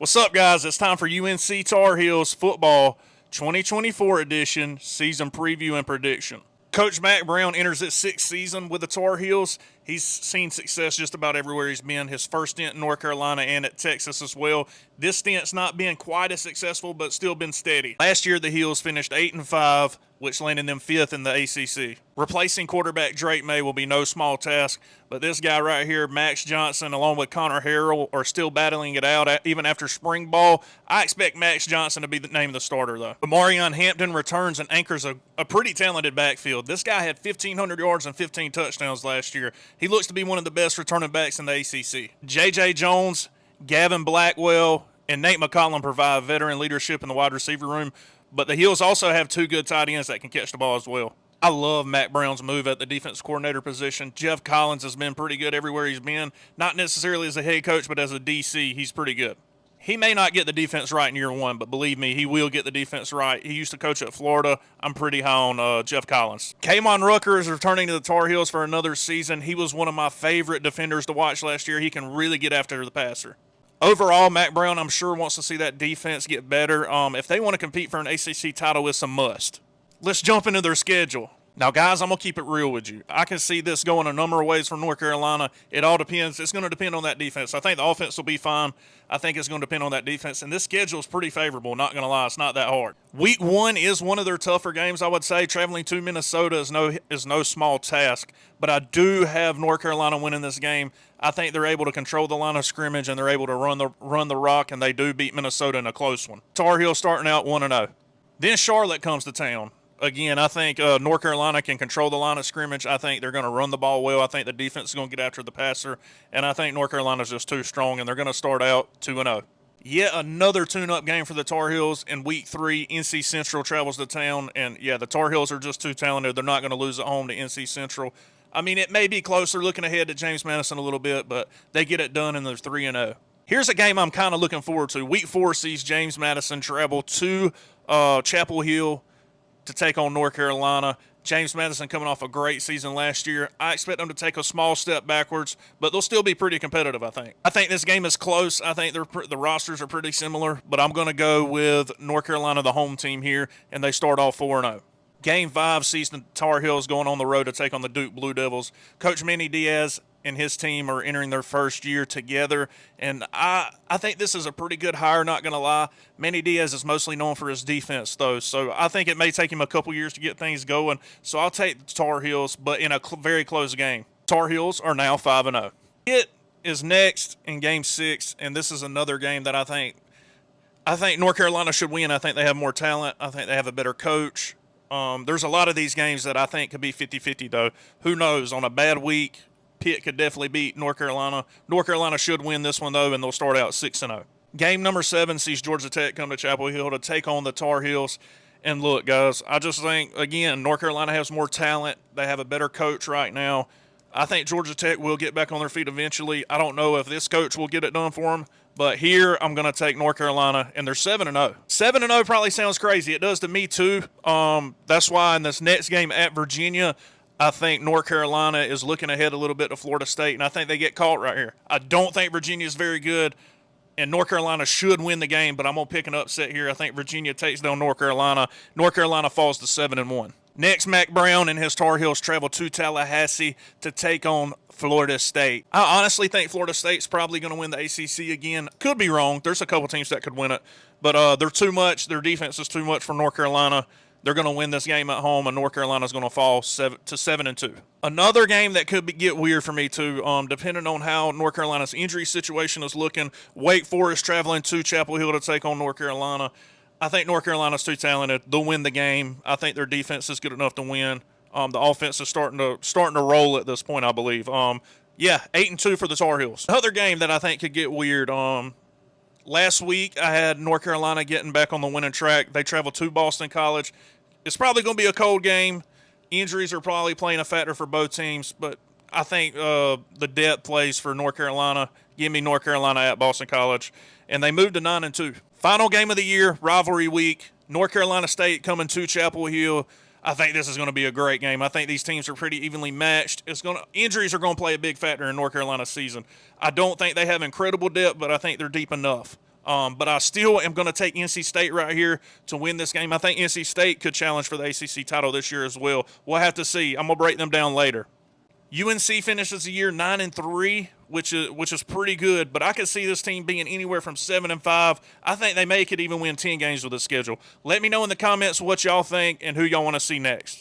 What's up, guys? It's time for UNC Tar Heels football 2024 edition season preview and prediction. Coach Mack Brown enters his sixth season with the Tar Heels. He's seen success just about everywhere he's been. His first stint in North Carolina and at Texas as well. This stint's not been quite as successful, but still been steady. Last year, the Heels finished 8-5, which landed them fifth in the ACC. Replacing quarterback Drake May will be no small task, but this guy right here, Max Johnson, along with Connor Harrell, are still battling it out even after spring ball. I expect Max Johnson to be the name of the starter, though. But Marion Hampton returns and anchors a pretty talented backfield. This guy had 1,500 yards and 15 touchdowns last year. He looks to be one of the best returning backs in the ACC. J.J. Jones, Gavin Blackwell, and Nate McCollum provide veteran leadership in the wide receiver room, but the Heels also have two good tight ends that can catch the ball as well. I love Mack Brown's move at the defense coordinator position. Jeff Collins has been pretty good everywhere he's been. Not necessarily as a head coach, but as a DC, he's pretty good. He may not get the defense right in year one, but believe me, he will get the defense right. He used to coach at Florida. I'm pretty high on Jeff Collins. K'Mon Rucker is returning to the Tar Heels for another season. He was one of my favorite defenders to watch last year. He can really get after the passer. Overall, Mack Brown, I'm sure, wants to see that defense get better. If they want to compete for an ACC title, it's a must. Let's jump into their schedule. Now, guys, I'm going to keep it real with you. I can see this going a number of ways for North Carolina. It all depends. It's going to depend on that defense. I think the offense will be fine. I think it's going to depend on that defense. And this schedule is pretty favorable, not going to lie. It's not that hard. Week 1 is one of their tougher games, I would say. Traveling to Minnesota is no small task. But I do have North Carolina winning this game. I think they're able to control the line of scrimmage, and they're able to run the rock, and they do beat Minnesota in a close one. Tar Heels starting out 1-0. Then Charlotte comes to town. Again, I think North Carolina can control the line of scrimmage. I think they're going to run the ball well. I think the defense is going to get after the passer. And I think North Carolina is just too strong, and they're going to start out 2-0. Yet another tune-up game for the Tar Heels in Week 3. NC Central travels to town. And, yeah, the Tar Heels are just too talented. They're not going to lose at home to NC Central. I mean, it may be closer looking ahead to James Madison a little bit, but they get it done, and they're 3-0. Here's a game I'm kind of looking forward to. Week 4 sees James Madison travel to Chapel Hill to take on North Carolina. James Madison coming off a great season last year. I expect them to take a small step backwards, but they'll still be pretty competitive, I think. I think this game is close. I think the rosters are pretty similar, but I'm going to go with North Carolina, the home team here, and they start off 4-0. Game 5 sees the Tar Heels going on the road to take on the Duke Blue Devils. Coach Manny Diaz and his team are entering their first year together, and I think this is a pretty good hire, not going to lie. Manny Diaz is mostly known for his defense, though, so I think it may take him a couple years to get things going. So I'll take the Tar Heels, but in a very close game. Tar Heels are now 5-0. It is next in Game 6, and this is another game that I think North Carolina should win. I think they have more talent. I think they have a better coach. There's a lot of these games that I think could be 50-50, though. Who knows? On a bad week, Pitt could definitely beat North Carolina. North Carolina should win this one, though, and they'll start out 6-0. Game number 7 sees Georgia Tech come to Chapel Hill to take on the Tar Heels. And look, guys, I just think, again, North Carolina has more talent. They have a better coach right now. I think Georgia Tech will get back on their feet eventually. I don't know if this coach will get it done for them, but here I'm going to take North Carolina, and they're 7-0. 7-0 probably sounds crazy. It does to me, too. That's why in this next game at Virginia, I think North Carolina is looking ahead a little bit to Florida State, and I think they get caught right here. I don't think Virginia is very good, and North Carolina should win the game, but I'm going to pick an upset here. I think Virginia takes down North Carolina. North Carolina falls to 7-1. Next, Mack Brown and his Tar Heels travel to Tallahassee to take on Florida State. I honestly think Florida State's probably going to win the ACC again. Could be wrong. There's a couple teams that could win it, but they're too much. Their defense is too much for North Carolina. They're going to win this game at home, and North Carolina's going to fall to 7-2. Another game that could get weird for me, too, depending on how North Carolina's injury situation is looking. Wake Forest traveling to Chapel Hill to take on North Carolina. I think North Carolina's too talented. They'll win the game. I think their defense is good enough to win. The offense is starting to roll at this point, I believe. 8-2 for the Tar Heels. Another game that I think could get weird. Last week, I had North Carolina getting back on the winning track. They travel to Boston College. It's probably going to be a cold game. Injuries are probably playing a factor for both teams, but I think the depth plays for North Carolina. Give me North Carolina at Boston College. And they moved to 9-2. Final game of the year, rivalry week. North Carolina State coming to Chapel Hill. I think this is going to be a great game. I think these teams are pretty evenly matched. Injuries are going to play a big factor in North Carolina's season. I don't think they have incredible depth, but I think they're deep enough. But I still am going to take NC State right here to win this game. I think NC State could challenge for the ACC title this year as well. We'll have to see. I'm going to break them down later. UNC finishes the year 9-3, which is pretty good. But I could see this team being anywhere from 7-5. I think they could even win 10 games with this schedule. Let me know in the comments what y'all think and who y'all want to see next.